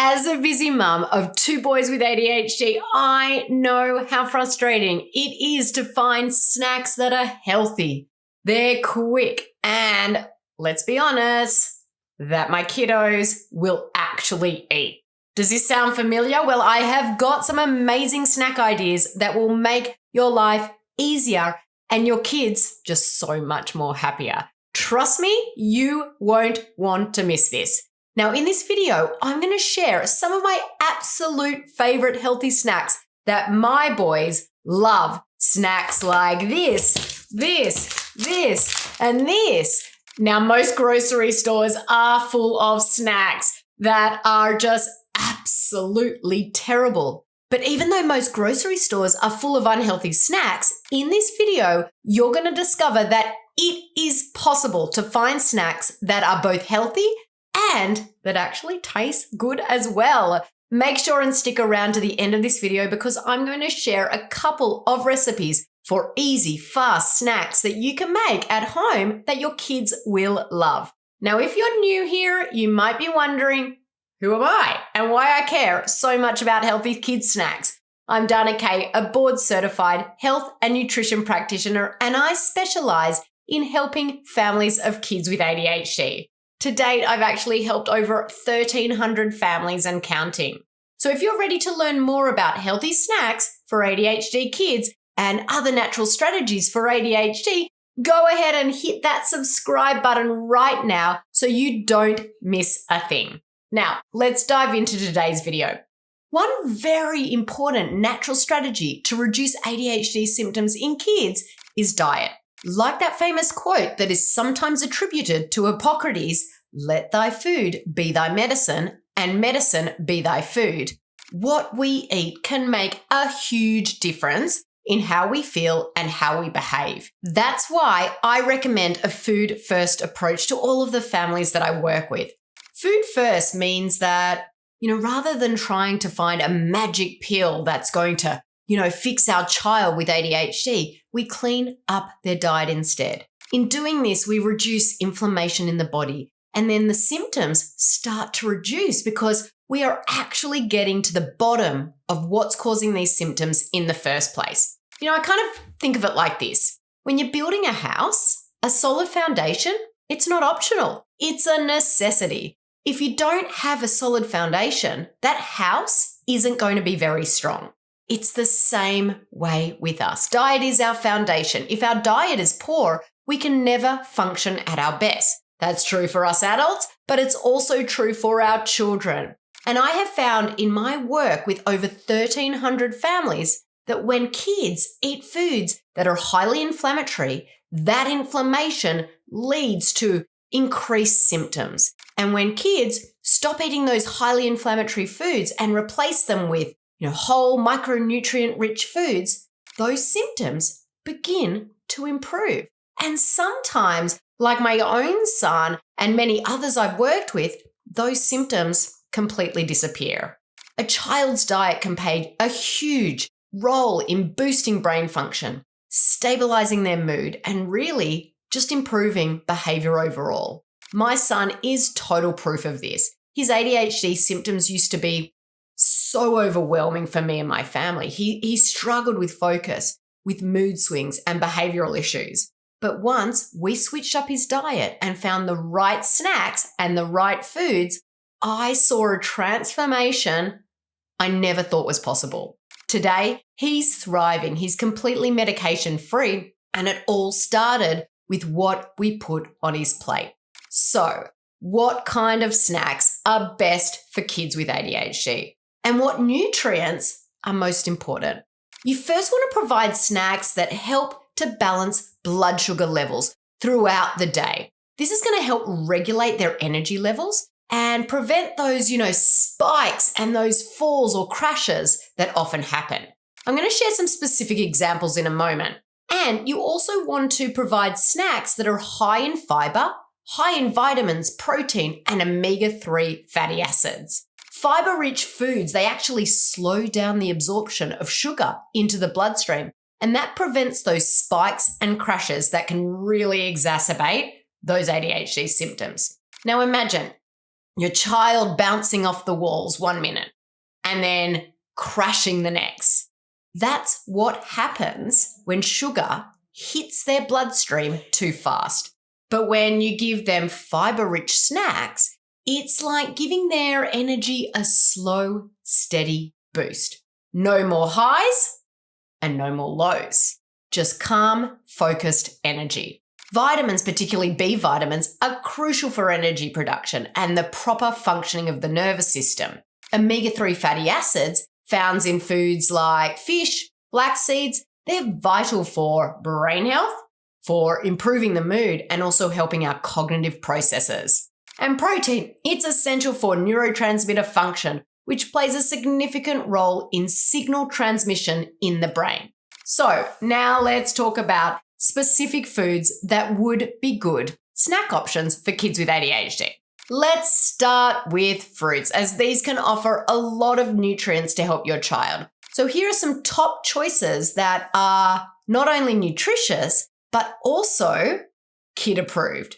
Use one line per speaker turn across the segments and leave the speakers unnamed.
As a busy mum of two boys with ADHD, I know how frustrating it is to find snacks that are healthy. They're quick and, let's be honest, that my kiddos will actually eat. Does this sound familiar? Well, I have got some amazing snack ideas that will make your life easier and your kids just so much more happier. Trust me, you won't want to miss this. Now, in this video, I'm going to share some of my absolute favorite healthy snacks that my boys love. Snacks like this, and this. Now, most grocery stores are full of snacks that are just absolutely terrible. But even though most grocery stores are full of unhealthy snacks, in this video, you're going to discover that it is possible to find snacks that are both healthy and that actually taste good as well. Make sure and stick around to the end of this video because I'm going to share a couple of recipes for easy, fast snacks that you can make at home that your kids will love. Now, if you're new here, you might be wondering, who am I and why I care so much about healthy kids snacks? I'm Dana Kay, a board-certified health and nutrition practitioner, and I specialize in helping families of kids with ADHD. To date, I've actually helped over 1,300 families and counting. So if you're ready to learn more about healthy snacks for ADHD kids and other natural strategies for ADHD, go ahead and hit that subscribe button right now so you don't miss a thing. Now, let's dive into today's video. One very important natural strategy to reduce ADHD symptoms in kids is diet. Like that famous quote that is sometimes attributed to Hippocrates, "Let thy food be thy medicine, and medicine be thy food." What we eat can make a huge difference in how we feel and how we behave. That's why I recommend a food-first approach to all of the families that I work with. Food first means that, rather than trying to find a magic pill that's going to fix our child with ADHD, we clean up their diet instead. In doing this, we reduce inflammation in the body, and then the symptoms start to reduce because we are actually getting to the bottom of what's causing these symptoms in the first place. I kind of think of it like this. When you're building a house, a solid foundation, it's not optional. It's a necessity. If you don't have a solid foundation, that house isn't going to be very strong. It's the same way with us. Diet is our foundation. If our diet is poor, we can never function at our best. That's true for us adults, but it's also true for our children. And I have found in my work with over 1,300 families that when kids eat foods that are highly inflammatory, that inflammation leads to increased symptoms. And when kids stop eating those highly inflammatory foods and replace them with whole micronutrient-rich foods, those symptoms begin to improve. And sometimes, like my own son and many others I've worked with, those symptoms completely disappear. A child's diet can play a huge role in boosting brain function, stabilizing their mood, and really just improving behavior overall. My son is total proof of this. His ADHD symptoms used to be so overwhelming for me and my family. He struggled with focus, with mood swings and behavioral issues. But once we switched up his diet and found the right snacks and the right foods, I saw a transformation I never thought was possible. Today, he's thriving. He's completely medication-free, and it all started with what we put on his plate. So, what kind of snacks are best for kids with ADHD? And what nutrients are most important? You first want to provide snacks that help to balance blood sugar levels throughout the day. This is going to help regulate their energy levels and prevent those, spikes and those falls or crashes that often happen. I'm going to share some specific examples in a moment. And you also want to provide snacks that are high in fiber, high in vitamins, protein, and omega-3 fatty acids. Fiber-rich foods, they actually slow down the absorption of sugar into the bloodstream, and that prevents those spikes and crashes that can really exacerbate those ADHD symptoms. Now imagine your child bouncing off the walls 1 minute and then crashing the next. That's what happens when sugar hits their bloodstream too fast. But when you give them fiber-rich snacks, it's like giving their energy a slow, steady boost. No more highs and no more lows. Just calm, focused energy. Vitamins, particularly B vitamins, are crucial for energy production and the proper functioning of the nervous system. Omega-3 fatty acids, found in foods like fish, black seeds, they're vital for brain health, for improving the mood, and also helping our cognitive processes. And protein, it's essential for neurotransmitter function, which plays a significant role in signal transmission in the brain. So now let's talk about specific foods that would be good snack options for kids with ADHD. Let's start with fruits, as these can offer a lot of nutrients to help your child. So here are some top choices that are not only nutritious, but also kid approved.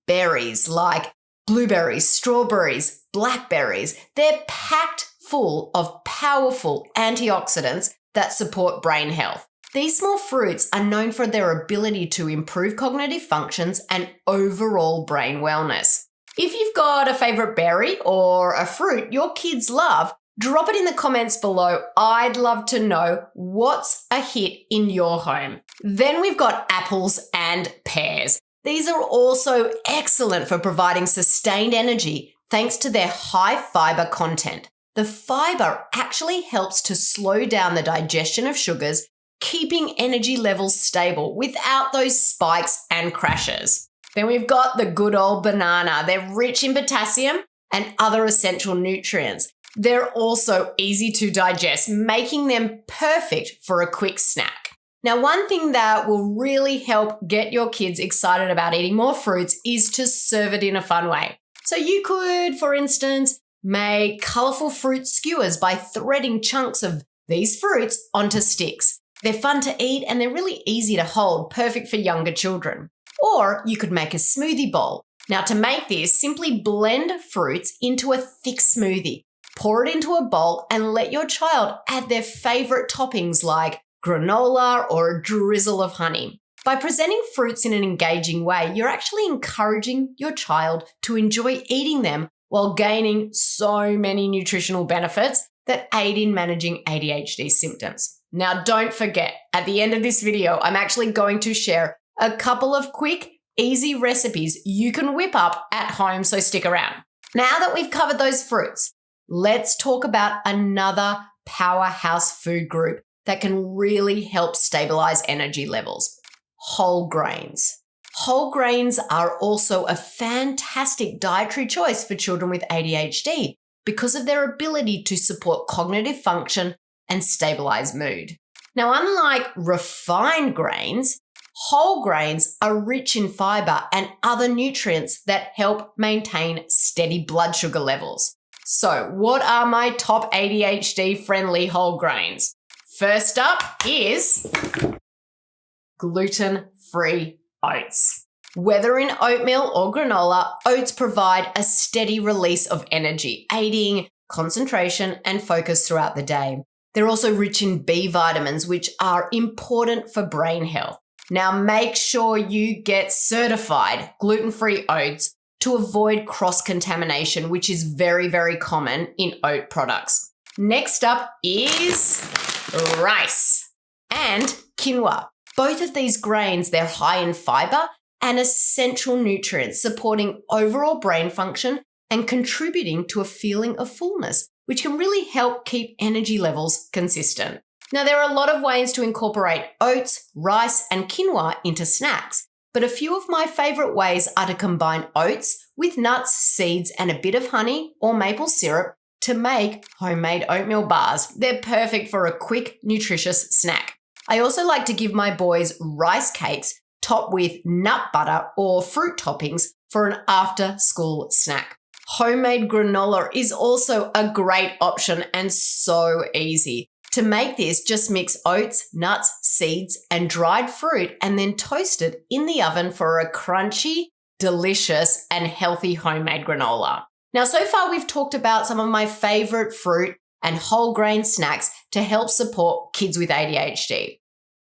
Berries like blueberries, strawberries, blackberries, they're packed full of powerful antioxidants that support brain health. These small fruits are known for their ability to improve cognitive functions and overall brain wellness. If you've got a favorite berry or a fruit your kids love, drop it in the comments below. I'd love to know what's a hit in your home. Then we've got apples and pears. These are also excellent for providing sustained energy thanks to their high fiber content. The fiber actually helps to slow down the digestion of sugars, keeping energy levels stable without those spikes and crashes. Then we've got the good old banana. They're rich in potassium and other essential nutrients. They're also easy to digest, making them perfect for a quick snack. Now, one thing that will really help get your kids excited about eating more fruits is to serve it in a fun way. So you could, for instance, make colorful fruit skewers by threading chunks of these fruits onto sticks. They're fun to eat and they're really easy to hold, perfect for younger children. Or you could make a smoothie bowl. Now, to make this, simply blend fruits into a thick smoothie. Pour it into a bowl and let your child add their favorite toppings like granola or a drizzle of honey. By presenting fruits in an engaging way, you're actually encouraging your child to enjoy eating them while gaining so many nutritional benefits that aid in managing ADHD symptoms. Now, don't forget, at the end of this video, I'm actually going to share a couple of quick, easy recipes you can whip up at home, so stick around. Now that we've covered those fruits, let's talk about another powerhouse food group that can really help stabilize energy levels: whole grains. Whole grains are also a fantastic dietary choice for children with ADHD because of their ability to support cognitive function and stabilize mood. Now, unlike refined grains, whole grains are rich in fiber and other nutrients that help maintain steady blood sugar levels. So, what are my top ADHD-friendly whole grains? First up is gluten-free oats. Whether in oatmeal or granola, oats provide a steady release of energy, aiding concentration and focus throughout the day. They're also rich in B vitamins, which are important for brain health. Now, make sure you get certified gluten-free oats to avoid cross-contamination, which is very, very common in oat products. Next up is rice and quinoa. Both of these grains, they're high in fiber and essential nutrients, supporting overall brain function and contributing to a feeling of fullness, which can really help keep energy levels consistent. Now, there are a lot of ways to incorporate oats, rice, and quinoa into snacks, but a few of my favorite ways are to combine oats with nuts, seeds, and a bit of honey or maple syrup to make homemade oatmeal bars. They're perfect for a quick, nutritious snack. I also like to give my boys rice cakes topped with nut butter or fruit toppings for an after-school snack. Homemade granola is also a great option and so easy. To make this, just mix oats, nuts, seeds, and dried fruit and then toast it in the oven for a crunchy, delicious, and healthy homemade granola. Now, so far we've talked about some of my favorite fruit and whole grain snacks to help support kids with ADHD.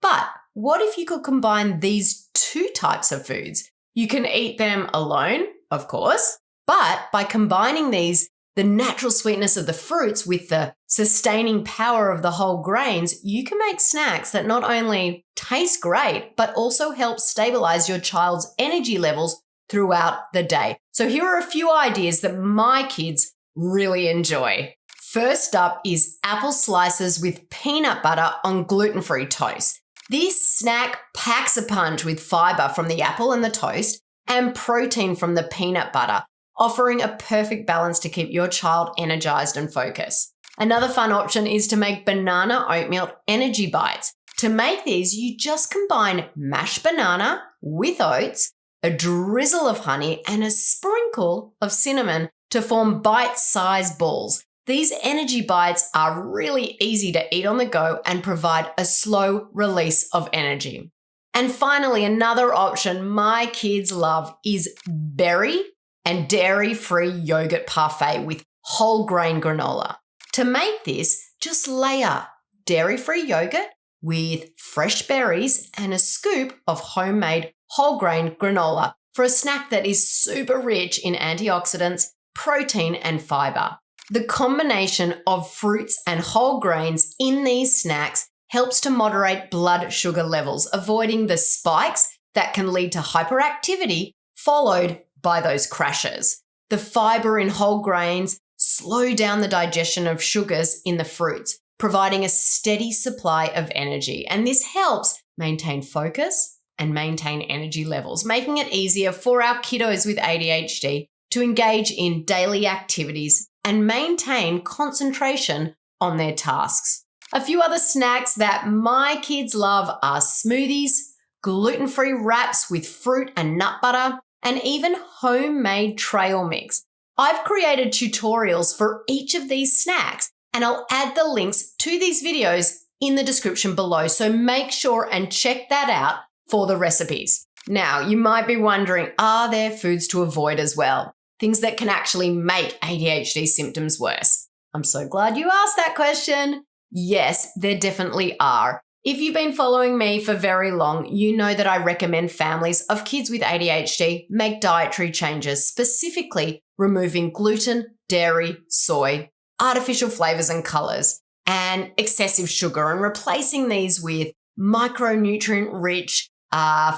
But what if you could combine these two types of foods? You can eat them alone, of course, but by combining these, the natural sweetness of the fruits with the sustaining power of the whole grains, you can make snacks that not only taste great, but also help stabilize your child's energy levels throughout the day. So here are a few ideas that my kids really enjoy. First up is apple slices with peanut butter on gluten-free toast. This snack packs a punch with fiber from the apple and the toast and protein from the peanut butter, offering a perfect balance to keep your child energized and focused. Another fun option is to make banana oatmeal energy bites. To make these, you just combine mashed banana with oats, a drizzle of honey, and a sprinkle of cinnamon to form bite-sized balls. These energy bites are really easy to eat on the go and provide a slow release of energy. And finally, another option my kids love is berry and dairy-free yogurt parfait with whole grain granola. To make this, just layer dairy-free yogurt with fresh berries and a scoop of homemade whole grain granola for a snack that is super rich in antioxidants, protein, and fiber. The combination of fruits and whole grains in these snacks helps to moderate blood sugar levels, avoiding the spikes that can lead to hyperactivity followed by those crashes. The fiber in whole grains slow down the digestion of sugars in the fruits, providing a steady supply of energy. And this helps maintain focus and maintain energy levels, making it easier for our kiddos with ADHD to engage in daily activities and maintain concentration on their tasks. A few other snacks that my kids love are smoothies, gluten-free wraps with fruit and nut butter, and even homemade trail mix. I've created tutorials for each of these snacks, and I'll add the links to these videos in the description below, so make sure and check that out for the recipes. Now, you might be wondering, are there foods to avoid as well? Things that can actually make ADHD symptoms worse? I'm so glad you asked that question. Yes, there definitely are. If you've been following me for very long, you know that I recommend families of kids with ADHD make dietary changes, specifically removing gluten, dairy, soy, artificial flavors and colors, and excessive sugar, and replacing these with micronutrient-rich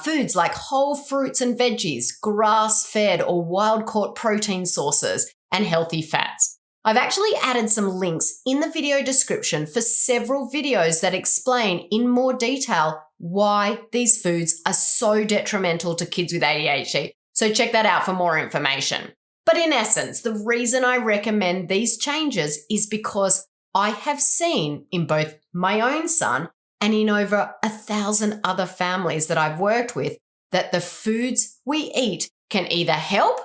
foods like whole fruits and veggies, grass-fed or wild-caught protein sources, and healthy fats. I've actually added some links in the video description for several videos that explain in more detail why these foods are so detrimental to kids with ADHD. So check that out for more information. But in essence, the reason I recommend these changes is because I have seen in both my own son and in over 1,000 other families that I've worked with that the foods we eat can either help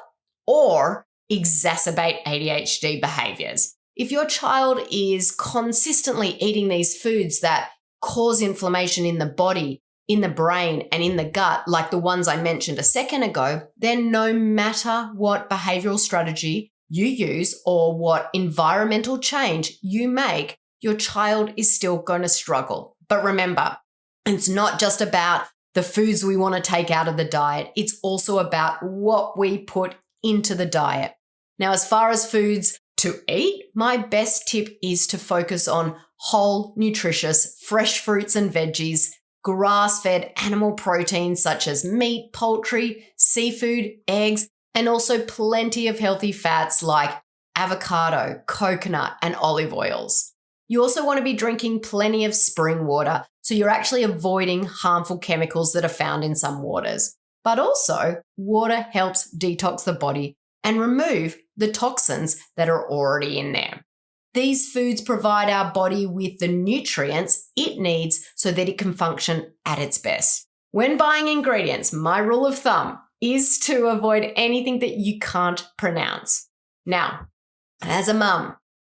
or exacerbate ADHD behaviors. If your child is consistently eating these foods that cause inflammation in the body, in the brain, and in the gut, like the ones I mentioned a second ago, then no matter what behavioral strategy you use or what environmental change you make, your child is still going to struggle. But remember, it's not just about the foods we want to take out of the diet. It's also about what we put into the diet. Now, as far as foods to eat, my best tip is to focus on whole, nutritious, fresh fruits and veggies, grass-fed animal proteins such as meat, poultry, seafood, eggs, and also plenty of healthy fats like avocado, coconut, and olive oils. You also want to be drinking plenty of spring water, so you're actually avoiding harmful chemicals that are found in some waters. But also, water helps detox the body and remove the toxins that are already in there. These foods provide our body with the nutrients it needs so that it can function at its best. When buying ingredients, my rule of thumb is to avoid anything that you can't pronounce. Now, as a mum,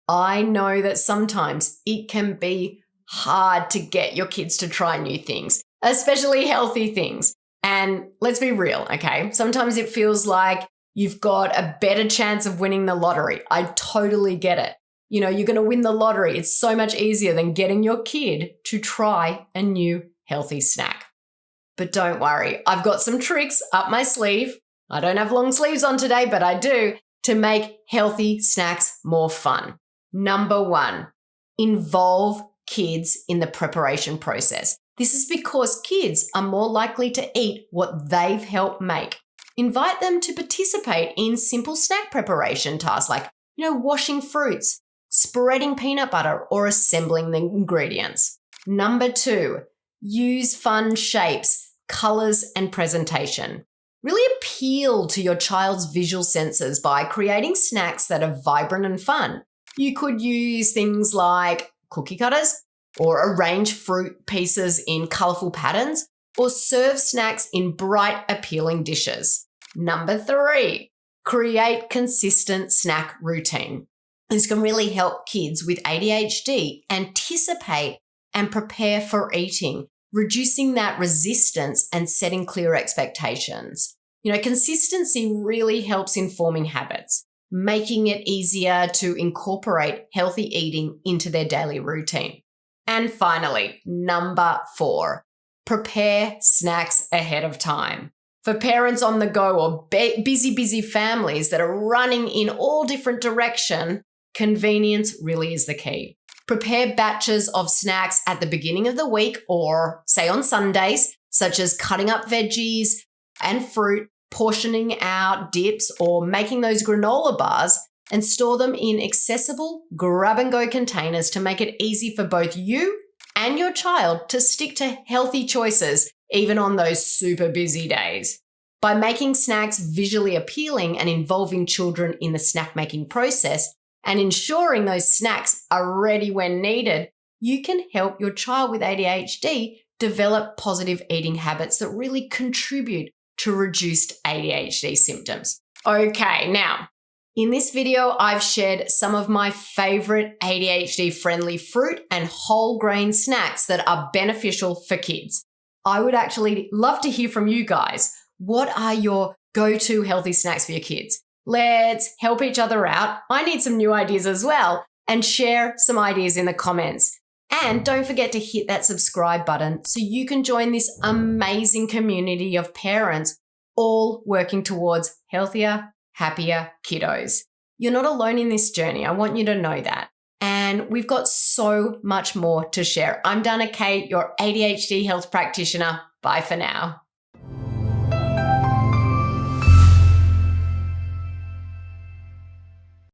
I know that sometimes it can be hard to get your kids to try new things, especially healthy things. And let's be real, okay? Sometimes it feels like you've got a better chance of winning the lottery. I totally get it. You know, you're going to win the lottery. It's so much easier than getting your kid to try a new healthy snack. But don't worry, I've got some tricks up my sleeve. I don't have long sleeves on today, but I do, to make healthy snacks more fun. Number 1, involve kids in the preparation process. This is because kids are more likely to eat what they've helped make. Invite them to participate in simple snack preparation tasks like, washing fruits, spreading peanut butter, or assembling the ingredients. Number 2, use fun shapes, colors, and presentation. Really appeal to your child's visual senses by creating snacks that are vibrant and fun. You could use things like cookie cutters, or arrange fruit pieces in colorful patterns, or serve snacks in bright, appealing dishes. Number 3, create consistent snack routine. This can really help kids with ADHD anticipate and prepare for eating, reducing that resistance and setting clear expectations. Consistency really helps in forming habits, making it easier to incorporate healthy eating into their daily routine. And finally, number 4, prepare snacks ahead of time. For parents on the go or busy families that are running in all different directions, convenience really is the key. Prepare batches of snacks at the beginning of the week or, say, on Sundays, such as cutting up veggies and fruit, portioning out dips, or making those granola bars, and store them in accessible grab-and-go containers to make it easy for both you and your child to stick to healthy choices, even on those super busy days. By making snacks visually appealing and involving children in the snack-making process, and ensuring those snacks are ready when needed, you can help your child with ADHD develop positive eating habits that really contribute to reduced ADHD symptoms. Okay, now, in this video, I've shared some of my favorite ADHD-friendly fruit and whole grain snacks that are beneficial for kids. I would actually love to hear from you guys. What are your go-to healthy snacks for your kids? Let's help each other out. I need some new ideas as well, and share some ideas in the comments. And don't forget to hit that subscribe button so you can join this amazing community of parents all working towards healthier, happier kiddos. You're not alone in this journey. I want you to know that. And we've got so much more to share. I'm Dana Kate, your ADHD health practitioner. Bye for now.